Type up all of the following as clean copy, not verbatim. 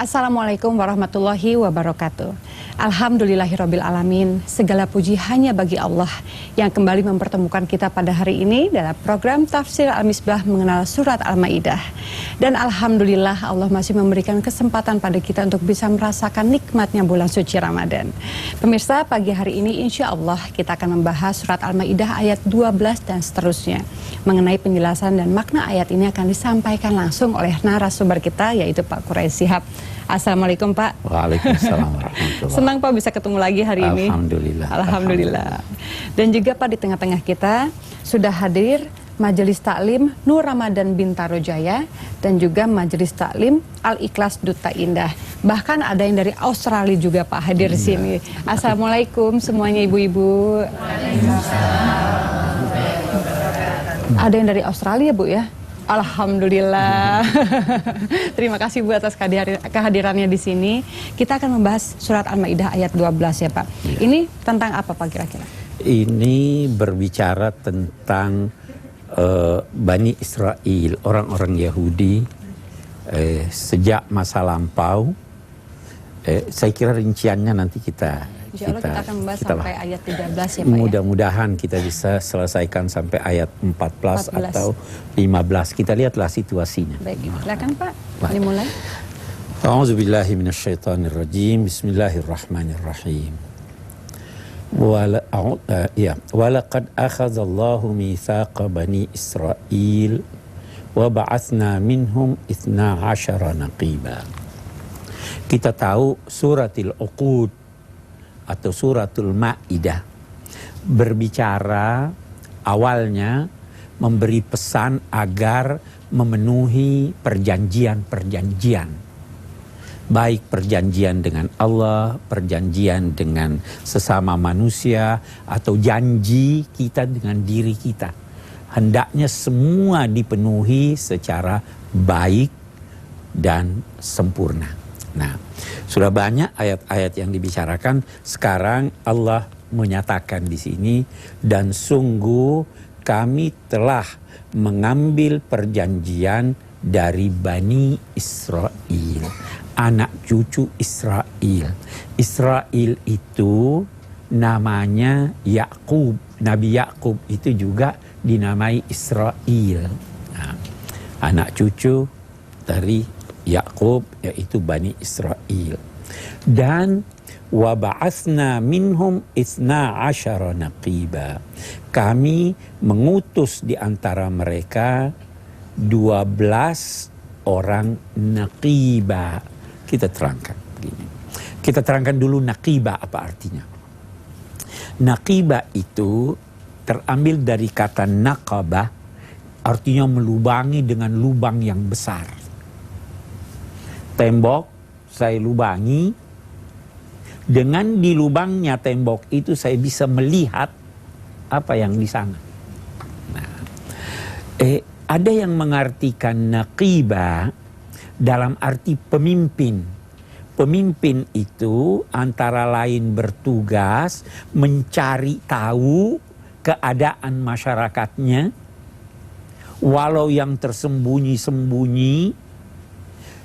Assalamualaikum warahmatullahi wabarakatuh. Alhamdulillahirabbil alamin. Segala puji hanya bagi Allah yang kembali mempertemukan kita pada hari ini dalam program Tafsir Al-Misbah mengenal surat Al-Maidah. Dan alhamdulillah Allah masih memberikan kesempatan pada kita untuk bisa merasakan nikmatnya bulan suci Ramadan. Pemirsa, pagi hari ini insya Allah kita akan membahas surat Al-Maidah ayat 12 dan seterusnya. Mengenai penjelasan dan makna ayat ini akan disampaikan langsung oleh narasumber kita, yaitu Pak Quraish Shihab. Assalamualaikum Pak. Waalaikumsalam warahmatullahi. Senang Pak bisa ketemu lagi hari ini. Alhamdulillah. Alhamdulillah. Dan juga Pak, di tengah-tengah kita sudah hadir Majelis Taklim Nur Ramadan Bintaro Jaya dan juga Majelis Taklim Al-Ikhlas Duta Indah. Bahkan ada yang dari Australia juga Pak hadir di sini. Assalamualaikum semuanya ibu-ibu. Ada yang dari Australia Bu ya? Alhamdulillah. Terima kasih Bu atas kehadirannya di sini. Kita akan membahas surat Al-Maidah ayat 12 ya Pak. Ini tentang apa Pak kira-kira? Ini berbicara tentang Bani Israel, orang-orang Yahudi sejak masa lampau. Saya kira rinciannya nanti kita akan membahas sampai ayat 13 ya Pak. Mudah-mudahan kita bisa selesaikan sampai ayat 14 atau 15. Kita lihatlah situasinya. Baik, silakan Pak. Dimulai. A'udzubillahi minasyaitonirrajim. Bismillahirrahmanirrahim. Walaqad akhadallahu mitsaqa bani Israil wa ba'atsna minhum 12 naqiba. Kita tahu suratil Uqud atau suratul Maidah berbicara awalnya memberi pesan agar memenuhi perjanjian-perjanjian, baik perjanjian dengan Allah, perjanjian dengan sesama manusia, atau janji kita dengan diri kita. Hendaknya semua dipenuhi secara baik dan sempurna. Nah, sudah banyak ayat-ayat yang dibicarakan. Sekarang Allah menyatakan di sini, dan sungguh kami telah mengambil perjanjian dari Bani Israel, anak cucu Israel. Israel itu namanya Yakub. Nabi Yakub itu juga dinamai Israel. Nah, anak cucu dari Yakub, yaitu Bani Israel. Dan wa ba'atsna minhum 12 naqiba. Kami mengutus di antara mereka 12 orang naqiba. Kita terangkan begini. Kita terangkan dulu naqiba apa artinya. Naqiba itu terambil dari kata naqabah, artinya melubangi dengan lubang yang besar. Tembok saya lubangi, dengan di lubangnya tembok itu saya bisa melihat apa yang di sana. Nah, ada yang mengartikan naqiba dalam arti pemimpin. Pemimpin itu antara lain bertugas mencari tahu keadaan masyarakatnya, walau yang tersembunyi-sembunyi,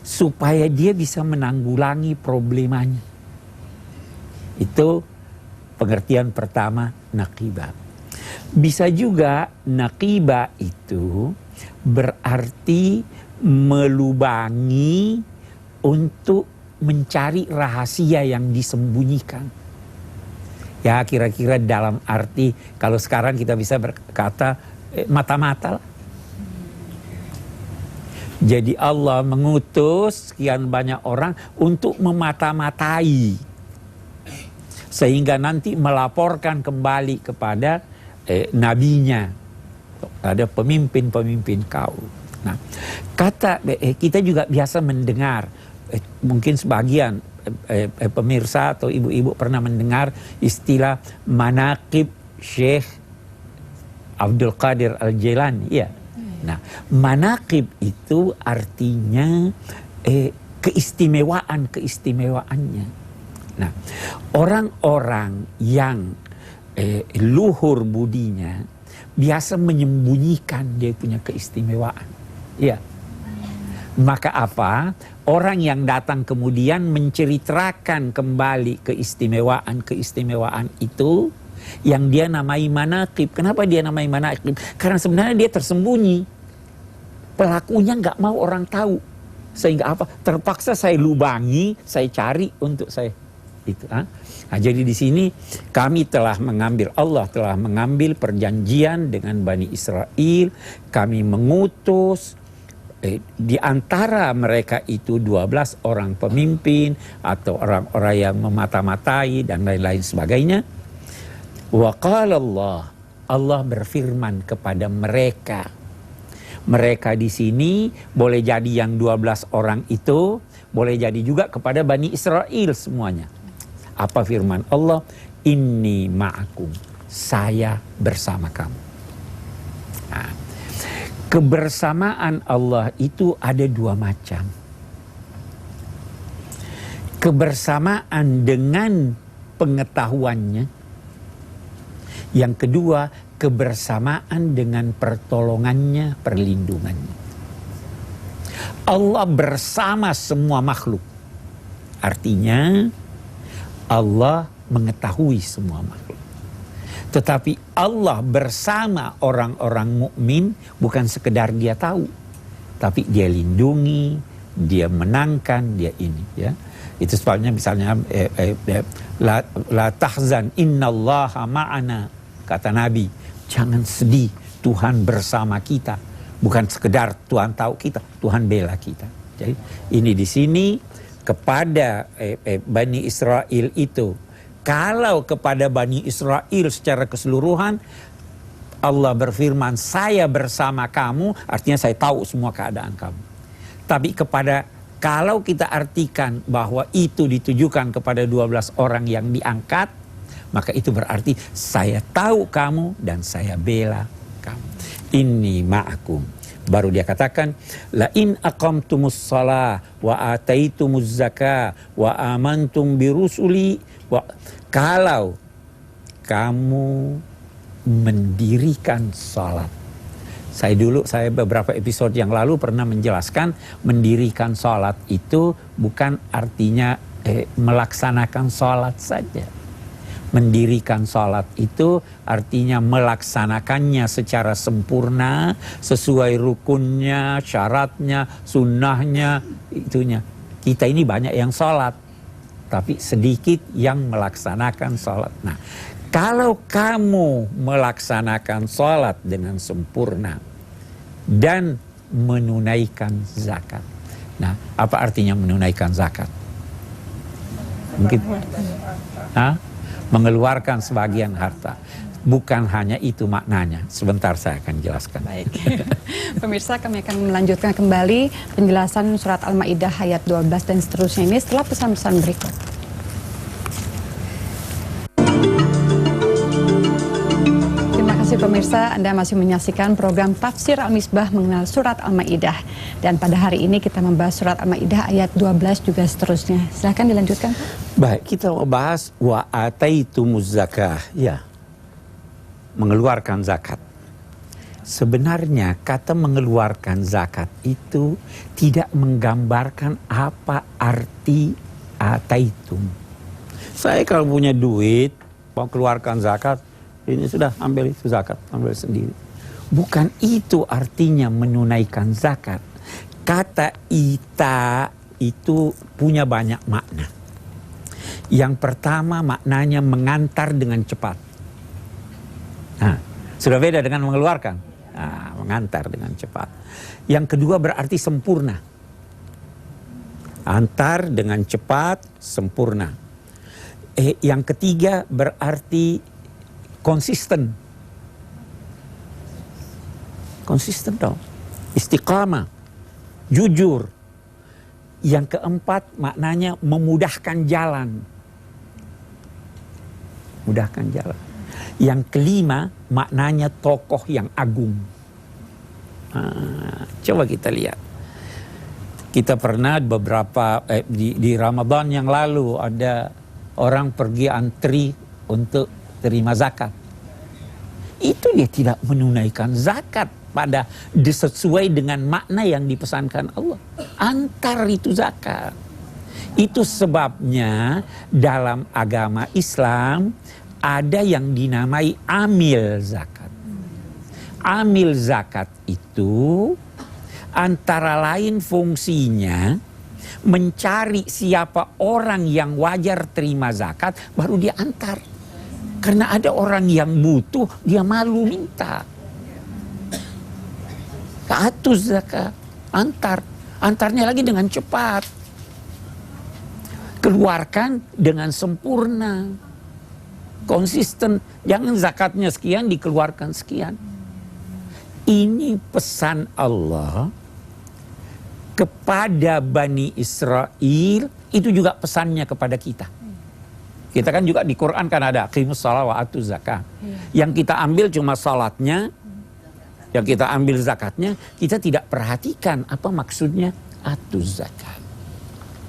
supaya dia bisa menanggulangi problemanya. Itu pengertian pertama naqiba. Bisa juga naqiba itu berarti melubangi untuk mencari rahasia yang disembunyikan. Ya kira-kira dalam arti kalau sekarang kita bisa berkata mata-mata lah. Jadi Allah mengutus sekian banyak orang untuk memata-matai, sehingga nanti melaporkan kembali kepada nabinya, ada pemimpin-pemimpin kaum. Nah, kita juga biasa mendengar, mungkin sebagian pemirsa atau ibu-ibu pernah mendengar istilah manaqib Syekh Abdul Qadir Al-Jailani, ya. Nah, manaqib itu artinya keistimewaan-keistimewaannya. Nah, orang-orang yang luhur budinya biasa menyembunyikan dia punya keistimewaan. Ya. Maka apa? orang yang datang kemudian menceritakan kembali keistimewaan itu yang dia namai manaqib. Kenapa dia namai manaqib? Karena sebenarnya dia tersembunyi. Pelakunya nggak mau orang tahu. Sehingga apa? Terpaksa saya lubangi, saya cari untuk saya itu. Nah, jadi di sini Allah telah mengambil perjanjian dengan Bani Israel. Kami mengutus di antara mereka itu 12 orang pemimpin atau orang-orang yang memata-matai dan lain-lain sebagainya. Wa qala Allah berfirman kepada mereka. Mereka di sini boleh jadi yang 12 orang itu, boleh jadi juga kepada Bani Israel semuanya. Apa firman Allah? Inni ma'akum. Saya bersama kamu. Nah, kebersamaan Allah itu ada dua macam. Kebersamaan dengan pengetahuannya. Yang kedua, kebersamaan dengan pertolongannya, perlindungannya. Allah bersama semua makhluk. Artinya Allah mengetahui semua makhluk. Tetapi Allah bersama orang-orang mukmin bukan sekedar dia tahu, tapi dia lindungi, dia menangkan, dia ini, ya. Itu sebabnya misalnya la tahzan innallaha ma'ana, kata Nabi, jangan sedih, Tuhan bersama kita. Bukan sekedar Tuhan tahu kita, Tuhan bela kita. Jadi ini di sini kepada Bani Israel itu, kalau kepada Bani Israel secara keseluruhan Allah berfirman, saya bersama kamu, artinya saya tahu semua keadaan kamu. Tapi kalau kita artikan bahwa itu ditujukan kepada 12 orang yang diangkat, maka itu berarti saya tahu kamu dan saya bela kamu. Inni ma'akum. Baru dia katakan, la in aqamtumus shalah wa ataitumuz zakah wa amantum birusuli, kalau kamu mendirikan salat. Saya beberapa episode yang lalu pernah menjelaskan mendirikan salat itu bukan artinya melaksanakan salat saja. Mendirikan salat itu artinya melaksanakannya secara sempurna, sesuai rukunnya, syaratnya, sunnahnya, itunya. Kita ini banyak yang salat, tapi sedikit yang melaksanakan salat. Nah, kalau kamu melaksanakan salat dengan sempurna dan menunaikan zakat. Nah, apa artinya menunaikan zakat? Mungkin mengeluarkan sebagian harta. Bukan hanya itu maknanya. Sebentar saya akan jelaskan. Baik. Pemirsa, kami akan melanjutkan kembali penjelasan surat Al-Maidah ayat 12 dan seterusnya ini setelah pesan-pesan berikut. Pemirsa, Anda masih menyaksikan program Tafsir Al-Misbah mengenal surat Al-Maidah. Dan pada hari ini kita membahas surat Al-Maidah ayat 12 juga seterusnya. Silahkan dilanjutkan. Baik, kita membahas wa ataitumuz zakah. Ya, mengeluarkan zakat. Sebenarnya kata mengeluarkan zakat itu tidak menggambarkan apa arti ataitum. Saya kalau punya duit, mau keluarkan zakat, ini sudah ambil itu zakat, ambil sendiri. Bukan itu artinya menunaikan zakat. Kata ita itu punya banyak makna. Yang pertama maknanya mengantar dengan cepat. Nah, sudah beda dengan mengeluarkan. Nah, mengantar dengan cepat. Yang kedua berarti sempurna. Antar dengan cepat, sempurna. Yang ketiga berarti konsisten. Konsisten dong. Istiqamah. Jujur. Yang keempat maknanya memudahkan jalan. Mudahkan jalan. Yang kelima maknanya tokoh yang agung. Coba kita lihat. Kita pernah beberapa di Ramadan yang lalu ada orang pergi antri untuk terima zakat. Itu dia tidak menunaikan zakat. pada sesuai dengan makna yang dipesankan Allah. Antar itu zakat. Itu sebabnya dalam agama Islam ada yang dinamai amil zakat. Amil zakat itu antara lain fungsinya mencari siapa orang yang wajar terima zakat, baru dia antar. Karena ada orang yang butuh, dia malu minta. Atus zakat, antar. Antarnya lagi dengan cepat. Keluarkan dengan sempurna. Konsisten. Jangan zakatnya sekian, dikeluarkan sekian. Ini pesan Allah kepada Bani Israel, itu juga pesannya kepada kita. Kita kan juga di Quran kan ada aqimus shalah wa atuz zakah. Yang kita ambil cuma salatnya, yang kita ambil zakatnya, kita tidak perhatikan apa maksudnya atuz zakat.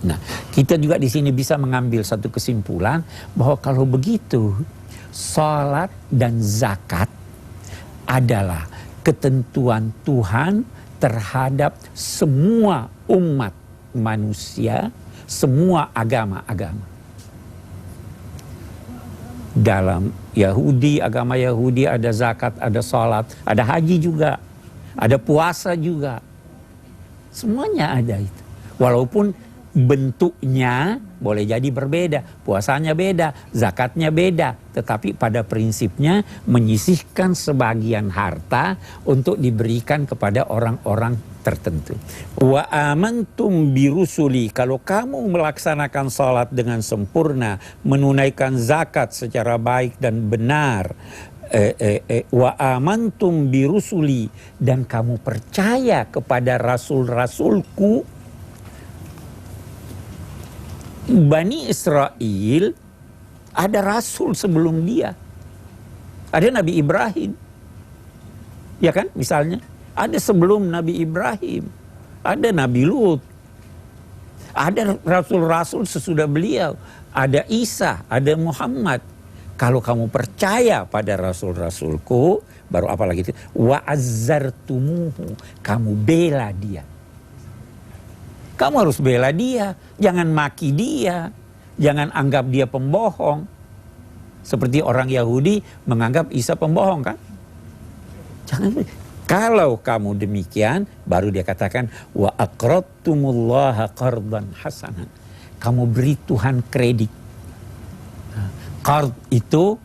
Nah, kita juga di sini bisa mengambil satu kesimpulan bahwa kalau begitu, salat dan zakat adalah ketentuan Tuhan terhadap semua umat manusia, semua agama-agama. Dalam Yahudi, agama Yahudi ada zakat, ada salat, ada haji juga, ada puasa juga. Semuanya ada itu. Walaupun bentuknya boleh jadi berbeda, puasanya beda, zakatnya beda, tetapi pada prinsipnya menyisihkan sebagian harta untuk diberikan kepada orang-orang tertentu. Wa amantum birusuli, kalau kamu melaksanakan salat dengan sempurna, menunaikan zakat secara baik dan benar, wa amantum birusuli, dan kamu percaya kepada rasul-rasulku. Bani Israel ada rasul sebelum dia. Ada Nabi Ibrahim. Ya kan, misalnya. Ada sebelum Nabi Ibrahim. Ada Nabi Lut. Ada rasul-rasul sesudah beliau. Ada Isa, ada Muhammad. Kalau kamu percaya pada rasul-rasulku, baru apa lagi itu? Wa azzartumuhu, kamu bela dia. Kamu harus bela dia, jangan maki dia, jangan anggap dia pembohong. Seperti orang Yahudi menganggap Isa pembohong kan? Jangan. Kalau kamu demikian, baru dia katakan wa aqradtumullaha qardan hasanan. Kamu beri Tuhan kredit. Qard itu,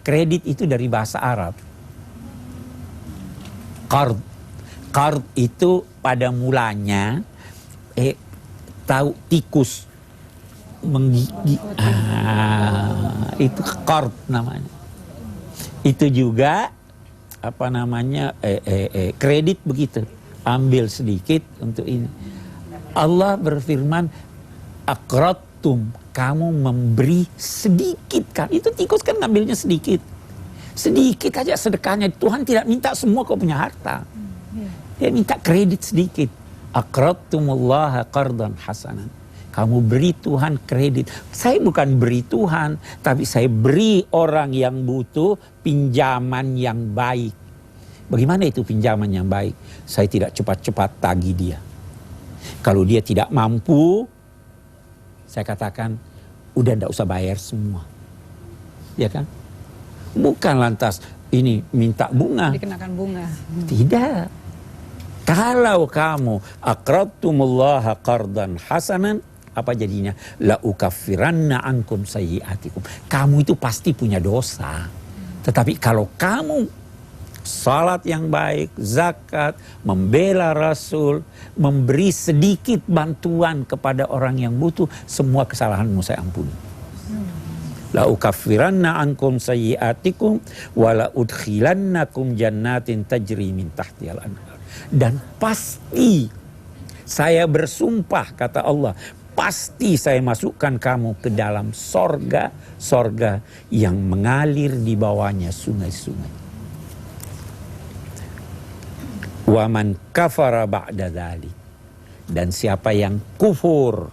kredit itu dari bahasa Arab. Qard. Qard itu pada mulanya tahu tikus menggigit, itu qard namanya. Itu juga apa namanya kredit begitu, ambil sedikit untuk ini. Allah berfirman aqradtum, kamu memberi sedikit kan, itu tikus kan ngambilnya sedikit aja sedekahnya. Tuhan tidak minta semua kau punya harta, dia minta kredit sedikit. Aqradtumullaha qardan hasanan. Kamu beri Tuhan kredit. Saya bukan beri Tuhan, tapi saya beri orang yang butuh pinjaman yang baik. Bagaimana itu pinjaman yang baik? Saya tidak cepat-cepat tagih dia. Kalau dia tidak mampu, saya katakan, udah ndak usah bayar semua. Ya kan? Bukan lantas ini minta bunga. Dikenakan bunga. Tidak. Kalau kamu aqradtumullaha qardan hasanan, apa jadinya? La ukaffiranna ankum sayyiatikum. Kamu itu pasti punya dosa. Tetapi kalau kamu salat yang baik, zakat, membela Rasul, memberi sedikit bantuan kepada orang yang butuh, semua kesalahanmu saya ampuni. La ukaffiranna ankum sayyiatikum wa la udkhilannakum jannatin tajri min tahtihal anhar. Dan pasti saya bersumpah, kata Allah, pasti saya masukkan kamu ke dalam sorga yang mengalir di bawahnya sungai-sungai. Wa man kafara ba'da dzalik, dan siapa yang kufur,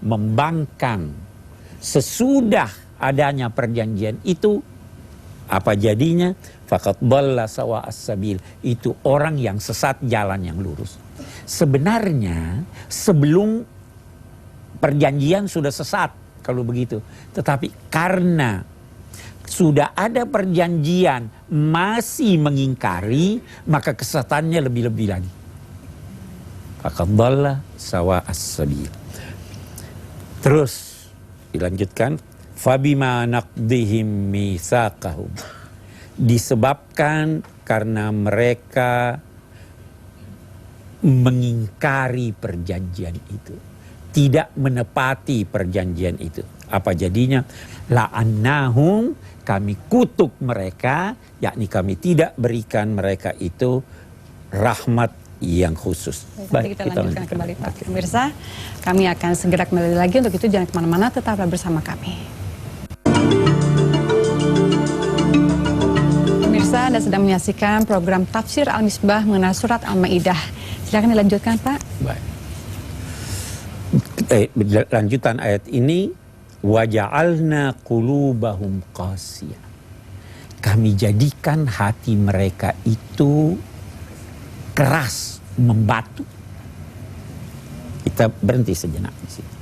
membangkang sesudah adanya perjanjian itu, Apa jadinya? Faqad dhalla sawa'as sabil. Itu orang yang sesat jalan yang lurus. Sebenarnya sebelum perjanjian sudah sesat kalau begitu. Tetapi karena sudah ada perjanjian masih mengingkari, maka kesesatannya lebih-lebih lagi. Faqad dhalla sawa'as sabil. Terus dilanjutkan, fabima naqdihim mitsaqahum. Disebabkan karena mereka mengingkari perjanjian itu, tidak menepati perjanjian itu. Apa jadinya? La'annahum, kami kutuk mereka, yakni kami tidak berikan mereka itu rahmat yang khusus. Baik, kita lanjutkan kembali Pak. Pemirsa, kami akan segera kembali lagi. Untuk itu jangan kemana-mana, tetaplah bersama kami. Pemirsa, Anda sedang menyaksikan program Tafsir Al-Misbah mengenai surat Al-Maidah. Silakan dilanjutkan Pak. Baik. Lanjutan ayat ini, waja'alna qulubahum qasiyah. Kami jadikan hati mereka itu keras, membatu. Kita berhenti sejenak di situ.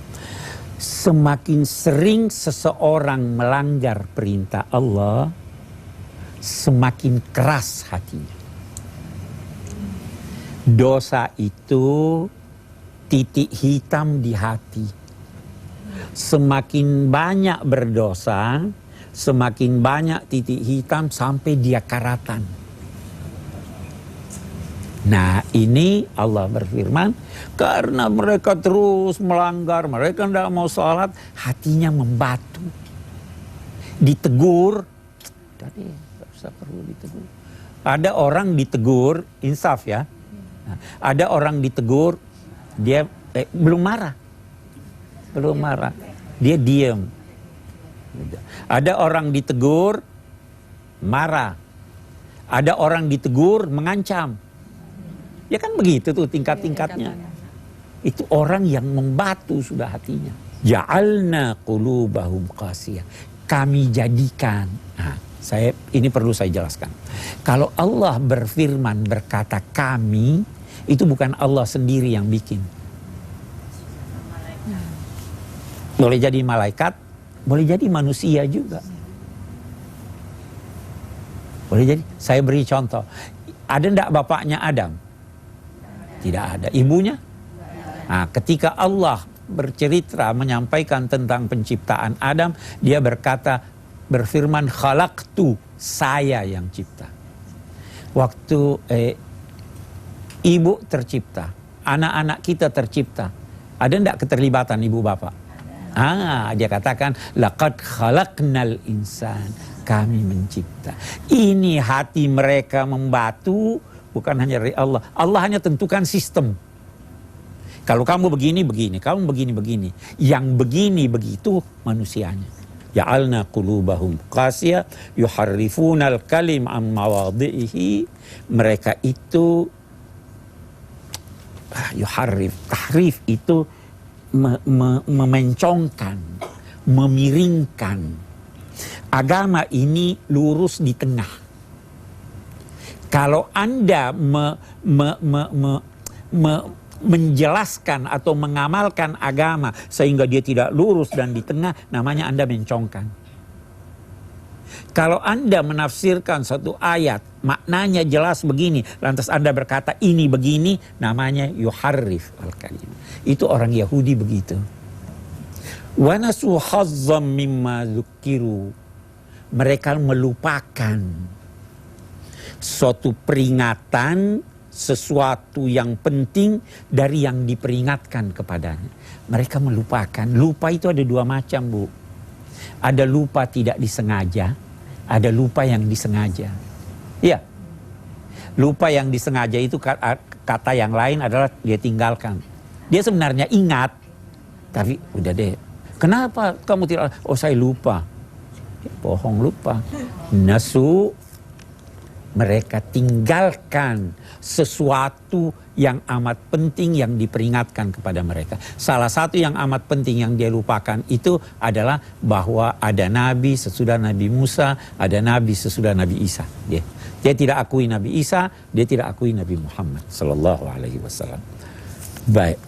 Semakin sering seseorang melanggar perintah Allah, semakin keras hatinya. Dosa itu titik hitam di hati. Semakin banyak berdosa, semakin banyak titik hitam sampai dia karatan. Nah, ini Allah berfirman, karena mereka terus melanggar, mereka tidak mau sholat, hatinya membatu. Ditegur, tadi tidak usah perlu ditegur. Ada orang ditegur, insaf ya. Nah, ada orang ditegur, dia belum marah. Belum marah, dia diam. Ada orang ditegur, marah. Ada orang ditegur, mengancam. Ya kan begitu tuh tingkat-tingkatnya. Itu orang yang membatu sudah hatinya. Ja'alna qulubahum qasiyah. Kami jadikan. Nah, ini perlu saya jelaskan. Kalau Allah berfirman berkata kami, itu bukan Allah sendiri yang bikin. Boleh jadi malaikat, boleh jadi manusia juga. Boleh jadi. Saya beri contoh. Ada enggak bapaknya Adam? Tidak ada. Ibunya? Nah, ketika Allah bercerita menyampaikan tentang penciptaan Adam, dia berfirman khalaqtu, saya yang cipta. Waktu ibu tercipta, anak-anak kita tercipta, ada enggak keterlibatan ibu bapak? Dia katakan laqad khalaqnal insan, kami mencipta. Ini hati mereka membatu. Bukan hanya dari Allah. Allah hanya tentukan sistem. Kalau kamu begini, begini. Kamu begini, begini. Yang begini, begitu manusianya. Ja'alna qulubahum qasiyah yuharrifunal kalim an mawadhihi. Mereka itu tahrif itu memencongkan, memiringkan. Agama ini lurus di tengah. Kalau Anda menjelaskan atau mengamalkan agama sehingga dia tidak lurus dan di tengah, namanya Anda mencongkan. Kalau Anda menafsirkan satu ayat, maknanya jelas begini, lantas Anda berkata ini begini, namanya yuharrif al-kalim. Itu orang Yahudi begitu. Wa nasu hazzam mimma dzukkiru. Mereka melupakan suatu peringatan, sesuatu yang penting dari yang diperingatkan kepadanya. Mereka melupakan. Lupa itu ada dua macam, Bu. Ada lupa tidak disengaja, ada lupa yang disengaja. Iya. Lupa yang disengaja itu kata yang lain adalah dia tinggalkan. Dia sebenarnya ingat, tapi udah deh. Kenapa kamu tidak? Oh, saya lupa. Bohong, lupa. Nasu mereka tinggalkan sesuatu yang amat penting yang diperingatkan kepada mereka. Salah satu yang amat penting yang dia lupakan itu adalah bahwa ada nabi sesudah Nabi Musa, ada nabi sesudah Nabi Isa. Dia tidak akui Nabi Isa, dia tidak akui Nabi Muhammad sallallahu alaihi wasallam. Baik.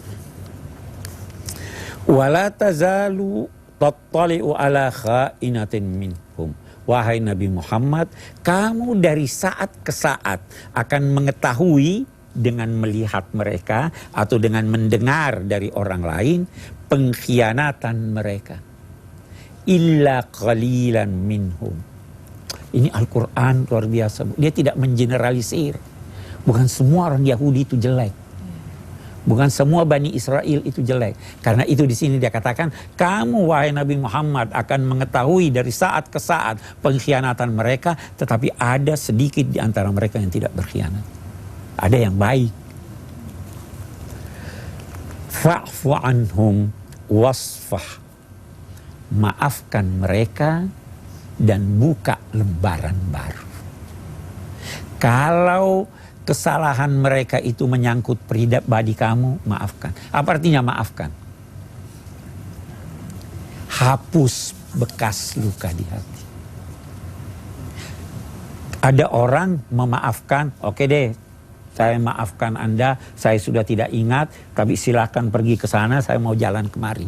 Wala tazalu tattali'u ala kha'inatin minhum. Wahai Nabi Muhammad, kamu dari saat ke saat akan mengetahui dengan melihat mereka atau dengan mendengar dari orang lain pengkhianatan mereka. Illa qalilan minhum. Ini Al-Quran luar biasa. Dia tidak mengeneralisir. Bukan semua orang Yahudi itu jelek. Bukan semua Bani Israel itu jelek. Karena itu di sini dia katakan, kamu wahai Nabi Muhammad akan mengetahui dari saat ke saat pengkhianatan mereka, tetapi ada sedikit di antara mereka yang tidak berkhianat. Ada yang baik. Fa'fu anhum wasfah. Maafkan mereka dan buka lembaran baru. Kalau kesalahan mereka itu menyangkut pribadi kamu, maafkan. Apa artinya maafkan? Hapus bekas luka di hati. Ada orang memaafkan, oke deh, saya maafkan Anda, saya sudah tidak ingat, tapi silakan pergi ke sana, saya mau jalan kemari.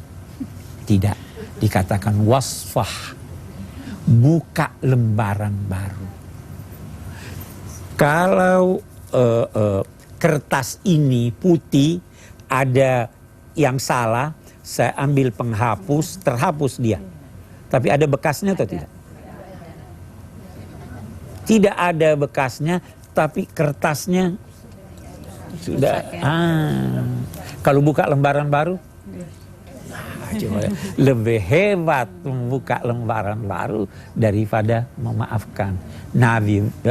Tidak, dikatakan wasfah, buka lembaran baru. Kalau kertas ini putih, ada yang salah, saya ambil penghapus, terhapus dia. Tapi ada bekasnya atau tidak? Tidak ada bekasnya, tapi kertasnya sudah. Kalau buka lembaran baru, lebih hebat membuka lembaran baru daripada memaafkan.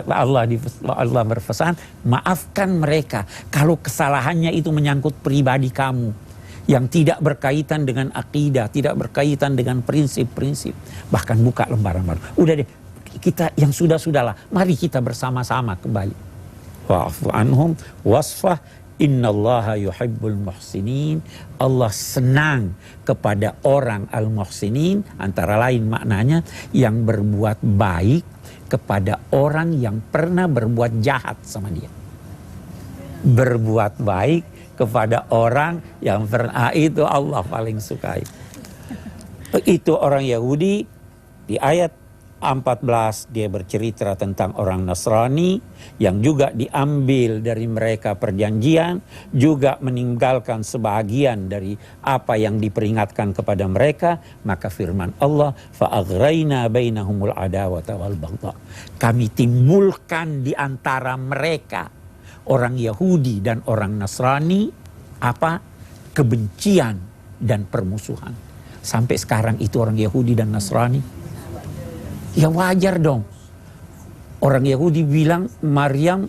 Allah berpesan, maafkan mereka kalau kesalahannya itu menyangkut pribadi kamu yang tidak berkaitan dengan akidah, tidak berkaitan dengan prinsip-prinsip. Bahkan buka lembaran baru. Udah deh, kita yang sudah-sudahlah, mari kita bersama-sama kembali. Wa'fu anhum wasfah. Innallaha yuhibbul muhsinin. Allah senang kepada orang al-muhsinin, antara lain maknanya yang berbuat baik kepada orang yang pernah berbuat jahat sama dia. Berbuat baik kepada orang yang pernah, itu Allah paling sukai. Itu orang Yahudi. Di ayat 14 dia bercerita tentang orang Nasrani yang juga diambil dari mereka perjanjian, juga meninggalkan sebahagian dari apa yang diperingatkan kepada mereka. Maka firman Allah, fa'aghrayna bainahumul adawata wal baghdha. Kami timbulkan di antara mereka, orang Yahudi dan orang Nasrani, apa? Kebencian dan permusuhan. Sampai sekarang itu orang Yahudi dan Nasrani, ya wajar dong. Orang Yahudi bilang Maryam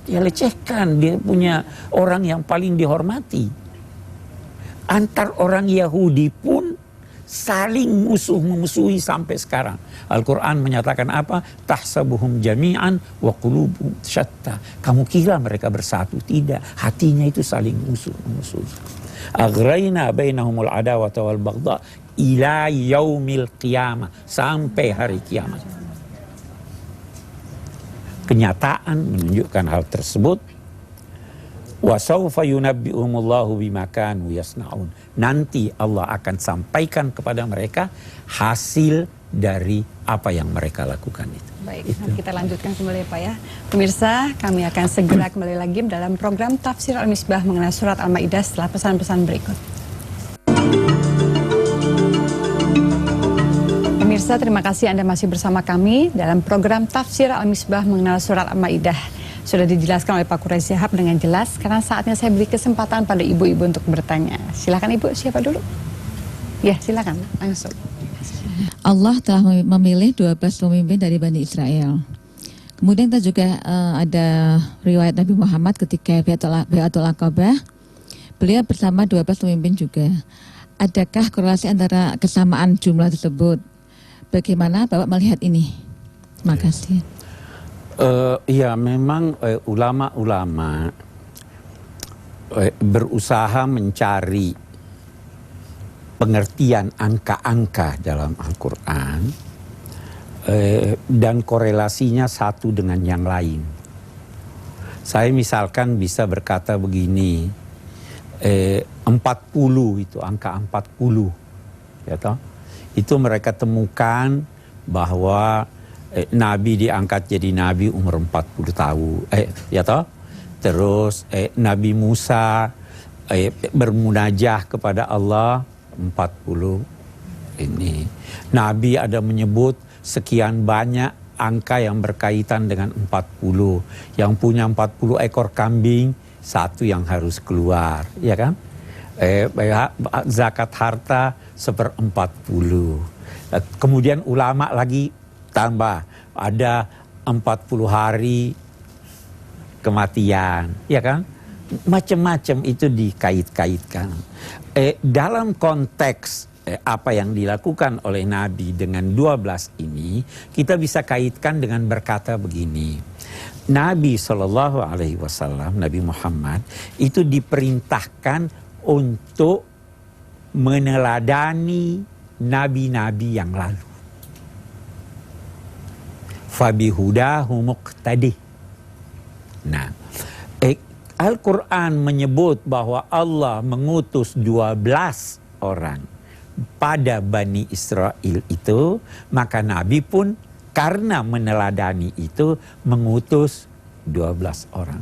ya lecehkan, dia punya orang yang paling dihormati. Antar orang Yahudi pun saling musuh-memusuhi sampai sekarang. Al-Quran menyatakan apa? Tahsabuhum jami'an wa qulubuhum syatta. Kamu kira mereka bersatu? Tidak, hatinya itu saling musuh-memusuhi. Aghrayna bainahumul adawata wal baghdha ila yaumil qiyamah, sampai hari kiamat. Kenyataan menunjukkan hal tersebut. Wa sawfa yunabbi'umullahu bima kanu yasnaun. Nanti Allah akan sampaikan kepada mereka hasil dari apa yang mereka lakukan itu. Baik, nanti kita lanjutkan kembali ya Pak ya. Pemirsa, kami akan segera kembali lagi dalam program Tafsir Al-Misbah mengenai surat Al-Maidah setelah pesan-pesan berikut. Pemirsa, terima kasih Anda masih bersama kami dalam program Tafsir Al-Misbah mengenal surat Al-Maidah. Sudah dijelaskan oleh Pak Quraish Shihab dengan jelas, karena saatnya saya beri kesempatan pada ibu-ibu untuk bertanya. Silakan Ibu, siapa dulu? Ya, silakan langsung. Allah telah memilih 12 pemimpin dari Bani Israel. Kemudian kita juga ada riwayat Nabi Muhammad ketika Bai'atul Aqabah, beliau bersama 12 pemimpin juga. Adakah korelasi antara kesamaan jumlah tersebut? Bagaimana Bapak melihat ini? Terima kasih. Ya memang ulama-ulama berusaha mencari pengertian angka-angka dalam Al-Quran dan korelasinya satu dengan yang lain. Saya misalkan bisa berkata begini, 40 itu, angka 40, ya toh? Itu mereka temukan bahwa Nabi diangkat jadi Nabi umur 40 tahun, ya toh? Terus Nabi Musa bermunajah kepada Allah 40 ini. Nabi ada menyebut sekian banyak angka yang berkaitan dengan 40. Yang punya 40 ekor kambing, satu yang harus keluar, ya kan? Zakat harta 1/40. Kemudian ulama lagi tambah, ada 40 hari kematian, ya kan? Macam-macam itu dikait-kaitkan. Dalam konteks apa yang dilakukan oleh Nabi dengan 12 ini, kita bisa kaitkan dengan berkata begini. Nabi SAW, Nabi Muhammad, itu diperintahkan untuk meneladani nabi-nabi yang lalu. Fabihudahu muqtadih. Nah, Al-Quran menyebut bahwa Allah mengutus 12 orang pada Bani Israel itu, maka Nabi pun karena meneladani itu mengutus 12 orang.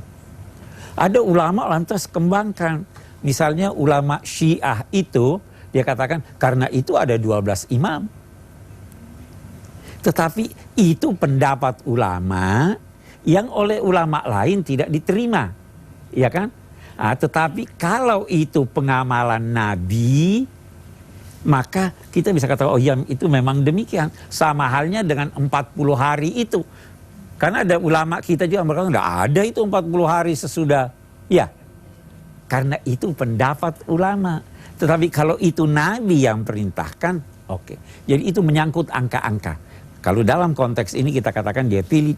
Ada ulama lantas kembangkan, misalnya ulama Syiah itu, dia katakan karena itu ada 12 imam. Tetapi itu pendapat ulama yang oleh ulama lain tidak diterima, ya kan? Tetapi kalau itu pengamalan Nabi, maka kita bisa katakan, oh ya itu memang demikian. Sama halnya dengan 40 hari itu. Karena ada ulama kita juga berkata, tidak ada itu 40 hari sesudah. Ya, karena itu pendapat ulama. Tetapi kalau itu Nabi yang perintahkan, oke. Jadi itu menyangkut angka-angka. Kalau dalam konteks ini kita katakan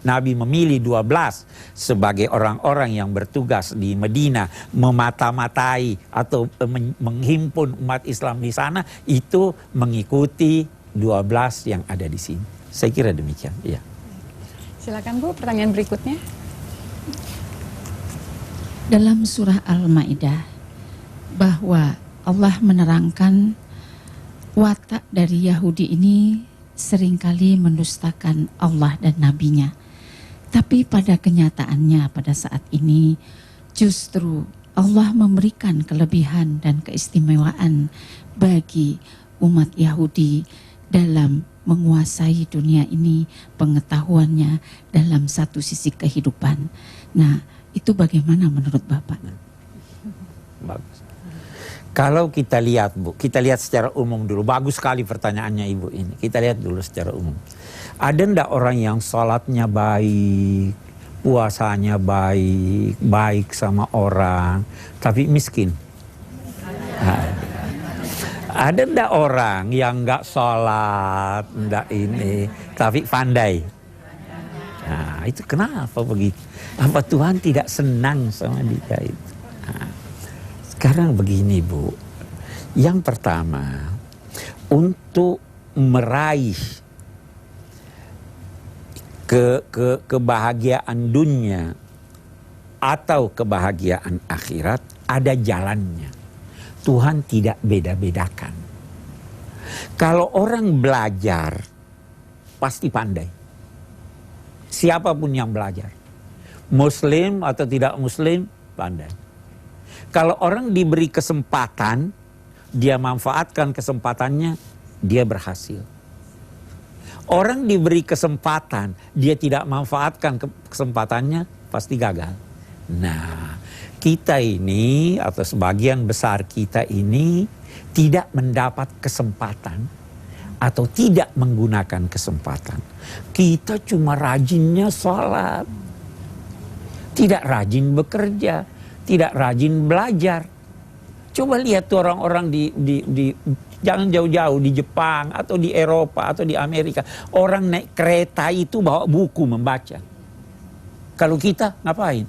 Nabi memilih 12 sebagai orang-orang yang bertugas di Medina memata-matai atau menghimpun umat Islam di sana, itu mengikuti 12 yang ada di sini. Saya kira demikian. Iya. Silakan Bu, pertanyaan berikutnya. Dalam surah Al-Maidah bahwa Allah menerangkan watak dari Yahudi ini seringkali mendustakan Allah dan nabinya. Tapi pada kenyataannya pada saat ini justru Allah memberikan kelebihan dan keistimewaan bagi umat Yahudi dalam menguasai dunia ini, pengetahuannya dalam satu sisi kehidupan. Nah, itu bagaimana menurut Bapak? Bagus. Kalau kita lihat Bu, kita lihat secara umum dulu. Bagus sekali pertanyaannya Ibu ini. Kita lihat dulu secara umum. Ada ndak orang yang sholatnya baik, puasanya baik, baik sama orang, tapi miskin? Ada ndak orang yang nggak sholat, ndak ini, tapi pandai? Nah, itu kenapa begitu? Apa Tuhan tidak senang sama dia itu? Nah, sekarang begini Bu, yang pertama, untuk meraih kebahagiaan dunia atau kebahagiaan akhirat, ada jalannya. Tuhan tidak beda-bedakan. Kalau orang belajar, pasti pandai. Siapapun yang belajar, Muslim atau tidak Muslim, pandai. Kalau orang diberi kesempatan, dia manfaatkan kesempatannya, dia berhasil. Orang diberi kesempatan, dia tidak manfaatkan kesempatannya, pasti gagal. Nah, kita ini atau sebagian besar kita ini tidak mendapat kesempatan atau tidak menggunakan kesempatan. Kita cuma rajinnya sholat, tidak rajin bekerja, tidak rajin belajar. Coba lihat tuh orang-orang di jangan jauh-jauh, di Jepang atau di Eropa atau di Amerika. Orang naik kereta itu bawa buku membaca. Kalau kita ngapain?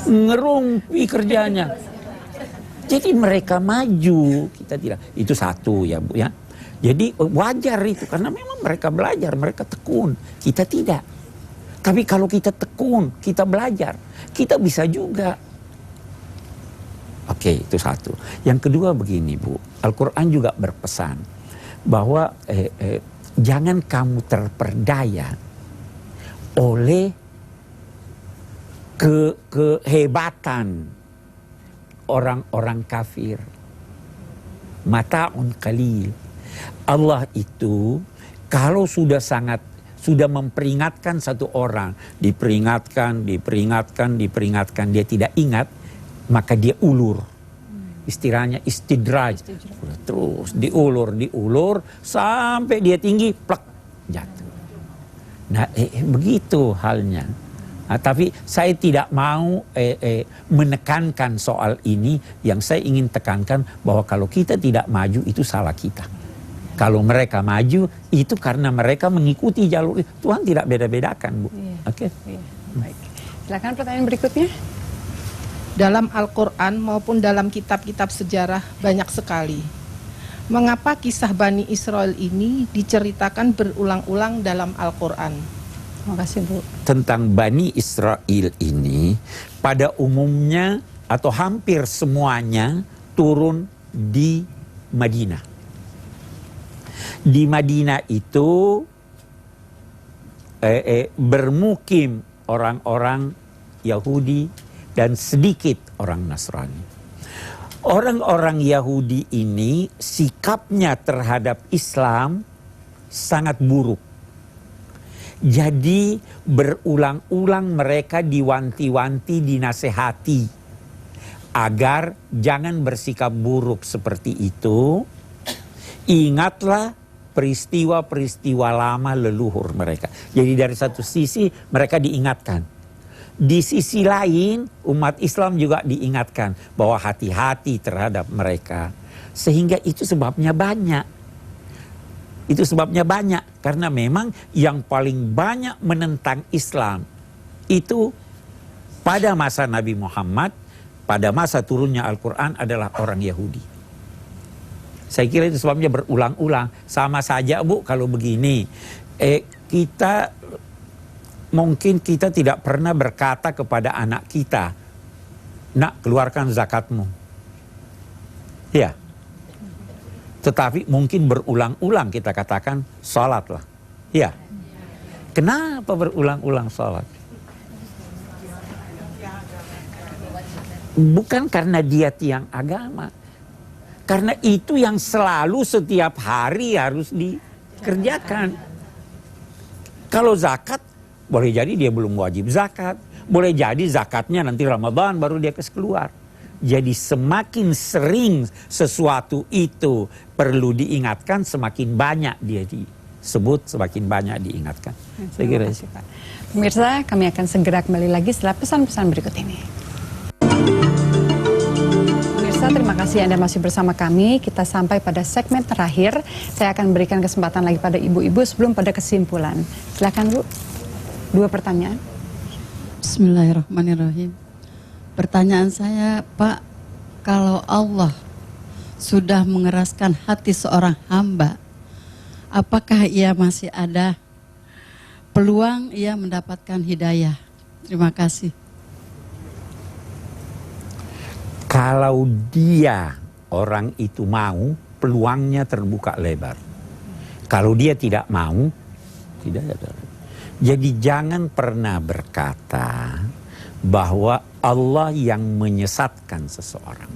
Ngerumpi kerjanya. Jadi mereka maju, kita tidak. Itu satu ya Bu ya. Jadi wajar itu karena memang mereka belajar, mereka tekun. Kita tidak. Tapi kalau kita tekun, kita belajar, kita bisa juga. Oke, itu satu. Yang kedua begini Bu, Al-Quran juga berpesan bahwa jangan kamu terperdaya oleh kehebatan orang-orang kafir. Mata'un qalil. Allah itu kalau sudah memperingatkan satu orang, diperingatkan, dia tidak ingat, maka dia ulur. Istilahnya istidraj. Terus diulur sampai dia tinggi, plak, jatuh. Nah, begitu halnya. Nah, tapi saya tidak mau menekankan soal ini. Yang saya ingin tekankan bahwa kalau kita tidak maju itu salah kita. Kalau mereka maju itu karena mereka mengikuti jalur itu. Tuhan tidak beda-bedakan Bu. Iya. Oke. Iya. Baik. Silakan pertanyaan berikutnya. Dalam Al-Quran maupun dalam kitab-kitab sejarah banyak sekali. Mengapa kisah Bani Israel ini diceritakan berulang-ulang dalam Al-Quran? Terima kasih Bu. Tentang Bani Israel ini pada umumnya atau hampir semuanya turun di Madinah. Di Madinah itu bermukim orang-orang Yahudi dan sedikit orang Nasrani. Orang-orang Yahudi ini sikapnya terhadap Islam sangat buruk. Jadi berulang-ulang mereka diwanti-wanti, dinasehati agar jangan bersikap buruk seperti itu. Ingatlah peristiwa-peristiwa lama leluhur mereka. Jadi dari satu sisi mereka diingatkan. Di sisi lain umat Islam juga diingatkan bahwa hati-hati terhadap mereka. Sehingga itu sebabnya banyak. Itu sebabnya banyak. Karena memang yang paling banyak menentang Islam itu pada masa Nabi Muhammad, pada masa turunnya Al-Quran adalah orang Yahudi. Saya kira itu sebabnya berulang-ulang. Sama saja Bu kalau begini. Mungkin kita tidak pernah berkata kepada anak kita, nak keluarkan zakatmu. Ya. Tetapi mungkin berulang-ulang kita katakan salatlah. Ya. Kenapa berulang-ulang salat? Bukan karena dia tiang agama. Karena itu yang selalu setiap hari harus dikerjakan. Kalau zakat, boleh jadi dia belum wajib zakat. Boleh jadi zakatnya nanti Ramadan baru dia keluar. Jadi semakin sering sesuatu itu perlu diingatkan, semakin banyak dia disebut, semakin banyak diingatkan. Saya kira itu. Pemirsa, kami akan segera kembali lagi setelah pesan-pesan berikut ini. Pemirsa, terima kasih Anda masih bersama kami. Kita sampai pada segmen terakhir. Saya akan berikan kesempatan lagi pada ibu-ibu sebelum pada kesimpulan. Silakan Bu. 2 pertanyaan. Bismillahirrahmanirrahim. Pertanyaan saya, Pak, kalau Allah sudah mengeraskan hati seorang hamba, apakah ia masih ada peluang ia mendapatkan hidayah? Terima kasih. Kalau dia orang itu mau, peluangnya terbuka lebar. Kalau dia tidak mau, tidak ada. Jadi jangan pernah berkata bahwa Allah yang menyesatkan seseorang.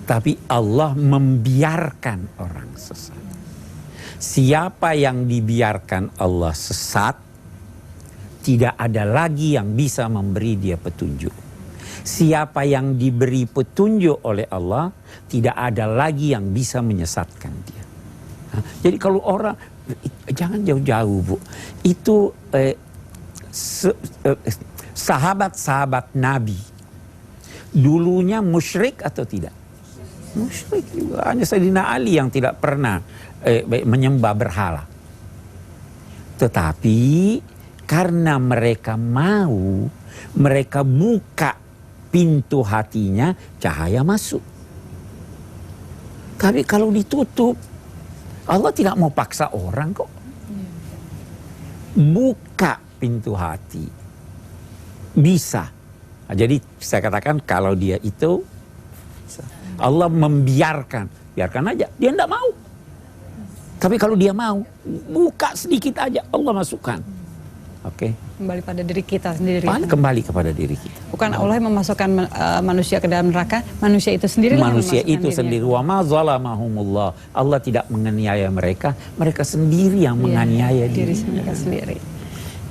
Tapi Allah membiarkan orang sesat. Siapa yang dibiarkan Allah sesat, tidak ada lagi yang bisa memberi dia petunjuk. Siapa yang diberi petunjuk oleh Allah, tidak ada lagi yang bisa menyesatkan dia. Nah, jadi kalau orang, jangan jauh-jauh Bu, itu sahabat-sahabat Nabi dulunya musyrik atau tidak? Musyrik juga. Hanya Sayyidina Ali yang tidak pernah menyembah berhala. Tetapi karena mereka mau, mereka buka pintu hatinya, cahaya masuk. Tapi kalau ditutup, Allah tidak mau paksa orang kok. Buka pintu hati. Bisa. Nah, jadi saya katakan kalau dia itu, Allah membiarkan. Biarkan aja, dia tidak mau. Tapi kalau dia mau, buka sedikit aja, Allah masukkan. Oke. Kembali pada diri kita sendiri. Kembali kepada diri kita. Bukan Allah yang memasukkan manusia ke dalam neraka, manusia itu sendiri. Manusia itu sendiri. Wa ma zalamahumullah. Allah tidak menganiaya mereka, mereka sendiri yang menganiaya diri mereka sendiri.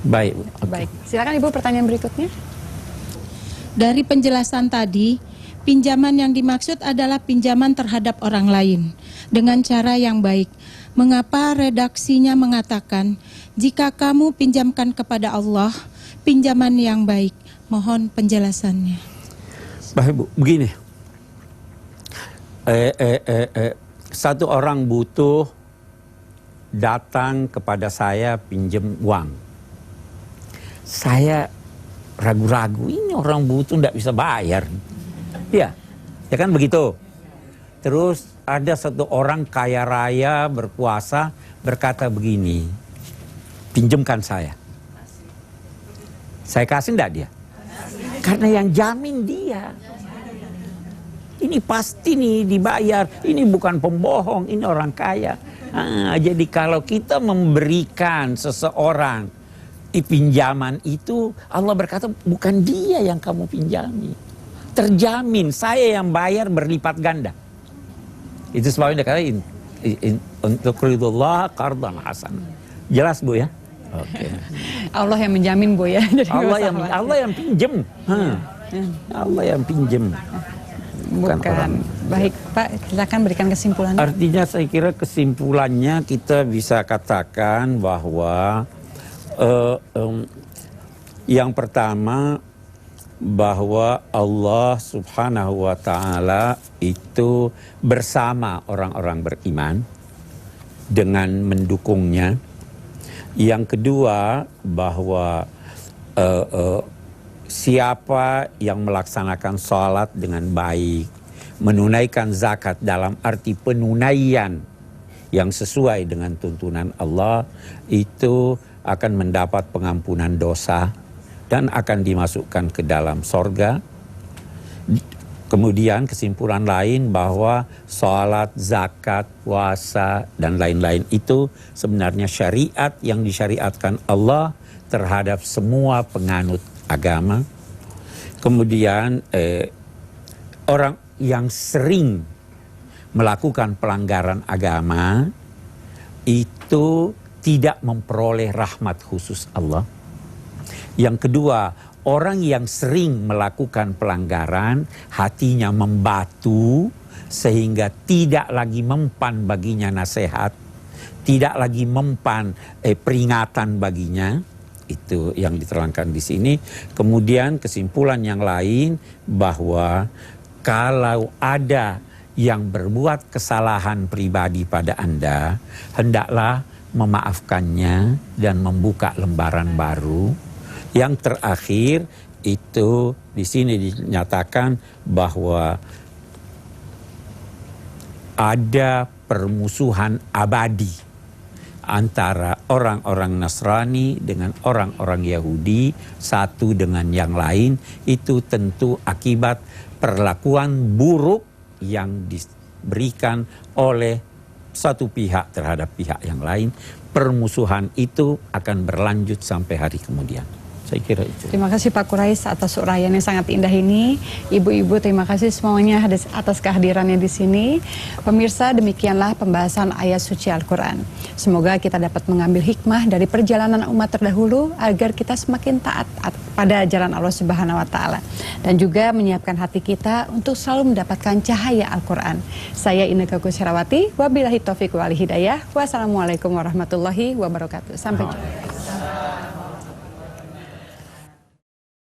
Baik. Okay. Baik. Silakan Ibu pertanyaan berikutnya. Dari penjelasan tadi, pinjaman yang dimaksud adalah pinjaman terhadap orang lain dengan cara yang baik. Mengapa redaksinya mengatakan, jika kamu pinjamkan kepada Allah, pinjaman yang baik? Mohon penjelasannya. Baik Bu, begini. Satu orang butuh datang kepada saya pinjam uang. Saya ragu-ragu, ini orang butuh tidak bisa bayar. Ya kan begitu. Terus ada satu orang kaya raya berkuasa berkata begini, pinjamkan saya. Saya kasih enggak dia? Karena yang jamin dia. Ini pasti nih dibayar. Ini bukan pembohong, ini orang kaya. Jadi kalau kita memberikan seseorang pinjaman itu, Allah berkata bukan dia yang kamu pinjami. Terjamin, saya yang bayar berlipat ganda. Itu sebabnya dia kata untuk ridullah qardan hasan. Jelas Bu ya? Oke. Allah yang menjamin Bu ya. Jadi Allah yang pinjem. Allah yang pinjem. Bukan. Baik Pak, silakan berikan kesimpulannya. Artinya saya kira kesimpulannya kita bisa katakan bahwa yang pertama, bahwa Allah Subhanahu wa Ta'ala itu bersama orang-orang beriman dengan mendukungnya. Yang kedua, bahwa siapa yang melaksanakan sholat dengan baik, menunaikan zakat dalam arti penunaian yang sesuai dengan tuntunan Allah, itu akan mendapat pengampunan dosa dan akan dimasukkan ke dalam sorga. Kemudian kesimpulan lain bahwa sholat, zakat, puasa, dan lain-lain itu sebenarnya syariat yang disyariatkan Allah terhadap semua penganut agama. Kemudian orang yang sering melakukan pelanggaran agama itu tidak memperoleh rahmat khusus Allah. Yang kedua, orang yang sering melakukan pelanggaran, hatinya membatu sehingga tidak lagi mempan baginya nasihat, tidak lagi mempan peringatan baginya. Itu yang diterangkan di sini. Kemudian kesimpulan yang lain bahwa kalau ada yang berbuat kesalahan pribadi pada Anda, hendaklah memaafkannya dan membuka lembaran baru. Yang terakhir itu di sini dinyatakan bahwa ada permusuhan abadi antara orang-orang Nasrani dengan orang-orang Yahudi, satu dengan yang lain. Itu tentu akibat perlakuan buruk yang diberikan oleh satu pihak terhadap pihak yang lain. Permusuhan itu akan berlanjut sampai hari kemudian. Saya kira itu. Terima kasih Pak Quraish atas uraian yang sangat indah ini. Ibu-ibu terima kasih semuanya atas kehadirannya di sini. Pemirsa, demikianlah pembahasan ayat suci Al-Quran. Semoga kita dapat mengambil hikmah dari perjalanan umat terdahulu agar kita semakin taat pada jalan Allah Subhanahu wa Ta'ala, dan juga menyiapkan hati kita untuk selalu mendapatkan cahaya Al-Quran. Saya Inneke Koesherawati, wabillahi taufiq wal hidayah. Wassalamualaikum warahmatullahi wabarakatuh. Sampai jumpa.